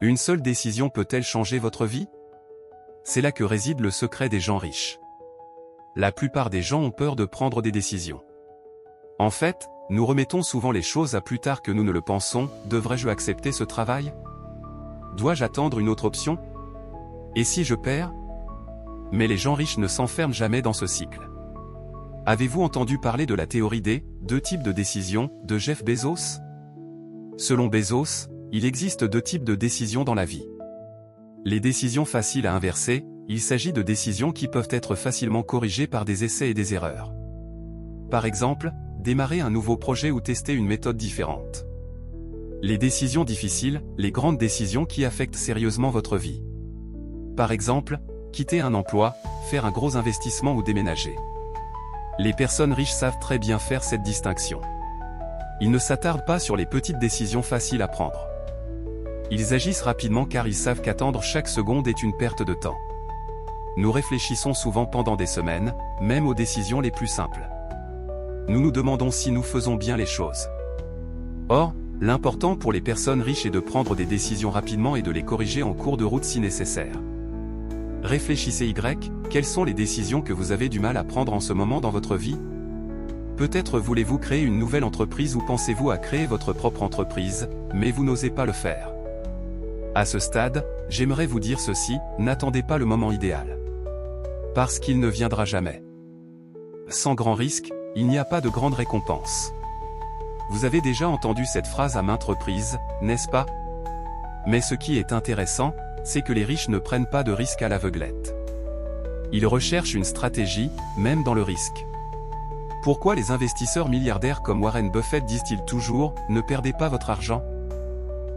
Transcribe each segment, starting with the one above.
Une seule décision peut-elle changer votre vie? C'est là que réside le secret des gens riches. La plupart des gens ont peur de prendre des décisions. En fait, nous remettons souvent les choses à plus tard que nous ne le pensons. Devrais-je accepter ce travail? Dois-je attendre une autre option? Et si je perds? Mais les gens riches ne s'enferment jamais dans ce cycle. Avez-vous entendu parler de la théorie des deux types de décisions de Jeff Bezos? Selon Bezos, il existe deux types de décisions dans la vie. Les décisions faciles à inverser, il s'agit de décisions qui peuvent être facilement corrigées par des essais et des erreurs. Par exemple, démarrer un nouveau projet ou tester une méthode différente. Les décisions difficiles, les grandes décisions qui affectent sérieusement votre vie. Par exemple, quitter un emploi, faire un gros investissement ou déménager. Les personnes riches savent très bien faire cette distinction. Ils ne s'attardent pas sur les petites décisions faciles à prendre. Ils agissent rapidement car ils savent qu'attendre chaque seconde est une perte de temps. Nous réfléchissons souvent pendant des semaines, même aux décisions les plus simples. Nous nous demandons si nous faisons bien les choses. Or, l'important pour les personnes riches est de prendre des décisions rapidement et de les corriger en cours de route si nécessaire. Réfléchissez quelles sont les décisions que vous avez du mal à prendre en ce moment dans votre vie? Peut-être voulez-vous créer une nouvelle entreprise ou pensez-vous à créer votre propre entreprise, mais vous n'osez pas le faire. À ce stade, j'aimerais vous dire ceci, n'attendez pas le moment idéal. Parce qu'il ne viendra jamais. Sans grand risque, il n'y a pas de grande récompense. Vous avez déjà entendu cette phrase à maintes reprises, n'est-ce pas? Mais ce qui est intéressant, c'est que les riches ne prennent pas de risques à l'aveuglette. Ils recherchent une stratégie, même dans le risque. Pourquoi les investisseurs milliardaires comme Warren Buffett disent-ils toujours « Ne perdez pas votre argent » ?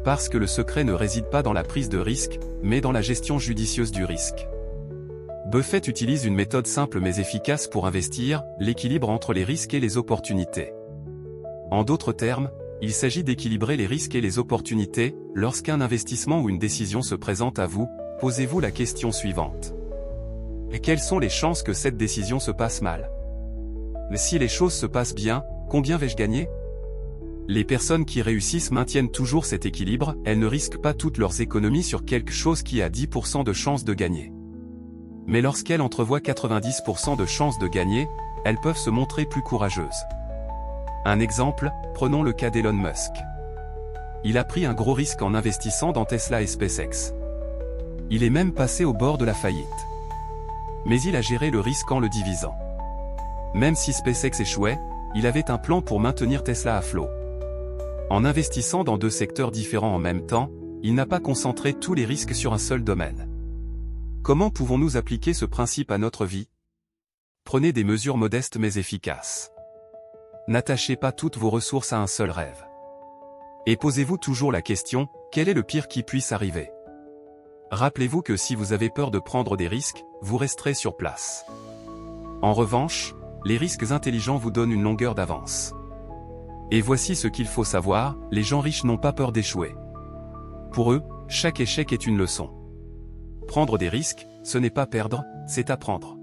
Parce que le secret ne réside pas dans la prise de risque, mais dans la gestion judicieuse du risque. Buffett utilise une méthode simple mais efficace pour investir, l'équilibre entre les risques et les opportunités. En d'autres termes, il s'agit d'équilibrer les risques et les opportunités. Lorsqu'un investissement ou une décision se présente à vous, posez-vous la question suivante. Et quelles sont les chances que cette décision se passe mal? Si les choses se passent bien, combien vais-je gagner? Les personnes qui réussissent maintiennent toujours cet équilibre, elles ne risquent pas toutes leurs économies sur quelque chose qui a 10% de chances de gagner. Mais lorsqu'elles entrevoient 90% de chances de gagner, elles peuvent se montrer plus courageuses. Un exemple, prenons le cas d'Elon Musk. Il a pris un gros risque en investissant dans Tesla et SpaceX. Il est même passé au bord de la faillite. Mais il a géré le risque en le divisant. Même si SpaceX échouait, il avait un plan pour maintenir Tesla à flot. En investissant dans deux secteurs différents en même temps, il n'a pas concentré tous les risques sur un seul domaine. Comment pouvons-nous appliquer ce principe à notre vie? Prenez des mesures modestes mais efficaces. N'attachez pas toutes vos ressources à un seul rêve. Et posez-vous toujours la question, quel est le pire qui puisse arriver? Rappelez-vous que si vous avez peur de prendre des risques, vous resterez sur place. En revanche, les risques intelligents vous donnent une longueur d'avance. Et voici ce qu'il faut savoir, les gens riches n'ont pas peur d'échouer. Pour eux, chaque échec est une leçon. Prendre des risques, ce n'est pas perdre, c'est apprendre.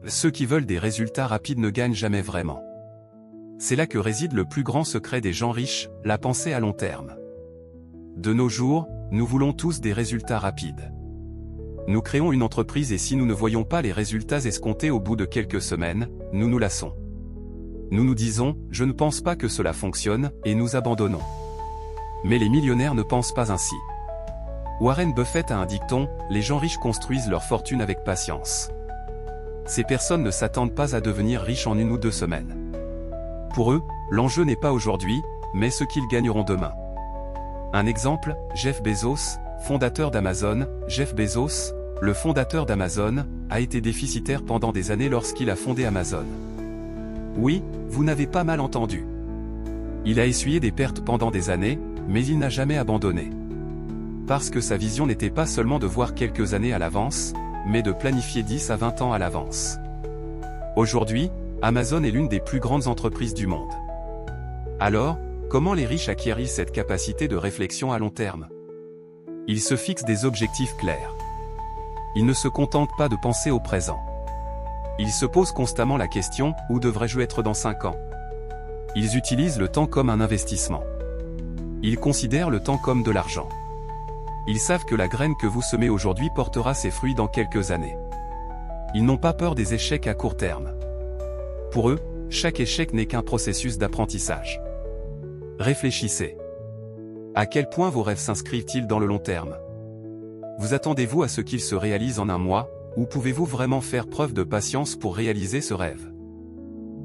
Ceux qui veulent des résultats rapides ne gagnent jamais vraiment. C'est là que réside le plus grand secret des gens riches, la pensée à long terme. De nos jours, nous voulons tous des résultats rapides. Nous créons une entreprise et si nous ne voyons pas les résultats escomptés au bout de quelques semaines, nous nous lassons. Nous nous disons, je ne pense pas que cela fonctionne, et nous abandonnons. Mais les millionnaires ne pensent pas ainsi. Warren Buffett a un dicton, les gens riches construisent leur fortune avec patience. Ces personnes ne s'attendent pas à devenir riches en 1 ou 2 semaines. Pour eux, l'enjeu n'est pas aujourd'hui, mais ce qu'ils gagneront demain. Un exemple, Jeff Bezos, fondateur d'Amazon. Jeff Bezos, le fondateur d'Amazon, a été déficitaire pendant des années lorsqu'il a fondé Amazon. Oui, vous n'avez pas mal entendu. Il a essuyé des pertes pendant des années, mais il n'a jamais abandonné. Parce que sa vision n'était pas seulement de voir quelques années à l'avance, mais de planifier 10 à 20 ans à l'avance. Aujourd'hui, Amazon est l'une des plus grandes entreprises du monde. Alors, comment les riches acquièrent-ils cette capacité de réflexion à long terme? Ils se fixent des objectifs clairs. Ils ne se contentent pas de penser au présent. Ils se posent constamment la question, où devrais-je être dans 5 ans? Ils utilisent le temps comme un investissement. Ils considèrent le temps comme de l'argent. Ils savent que la graine que vous semez aujourd'hui portera ses fruits dans quelques années. Ils n'ont pas peur des échecs à court terme. Pour eux, chaque échec n'est qu'un processus d'apprentissage. Réfléchissez. À quel point vos rêves s'inscrivent-ils dans le long terme? Vous attendez-vous à ce qu'ils se réalisent en un mois, ou pouvez-vous vraiment faire preuve de patience pour réaliser ce rêve?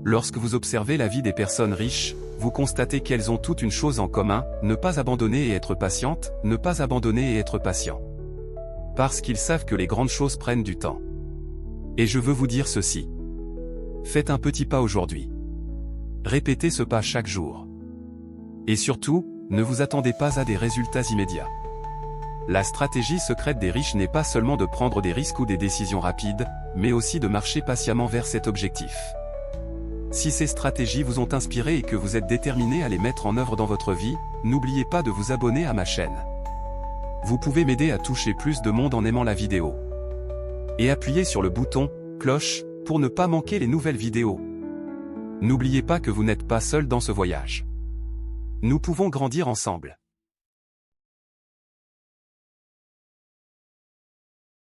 Lorsque vous observez la vie des personnes riches, vous constatez qu'elles ont toutes une chose en commun, ne pas abandonner et être patiente, ne pas abandonner et être patient. Parce qu'ils savent que les grandes choses prennent du temps. Et je veux vous dire ceci. Faites un petit pas aujourd'hui. Répétez ce pas chaque jour. Et surtout, ne vous attendez pas à des résultats immédiats. La stratégie secrète des riches n'est pas seulement de prendre des risques ou des décisions rapides, mais aussi de marcher patiemment vers cet objectif. Si ces stratégies vous ont inspiré et que vous êtes déterminé à les mettre en œuvre dans votre vie, n'oubliez pas de vous abonner à ma chaîne. Vous pouvez m'aider à toucher plus de monde en aimant la vidéo. Et appuyez sur le bouton « cloche » pour ne pas manquer les nouvelles vidéos. N'oubliez pas que vous n'êtes pas seul dans ce voyage. Nous pouvons grandir ensemble.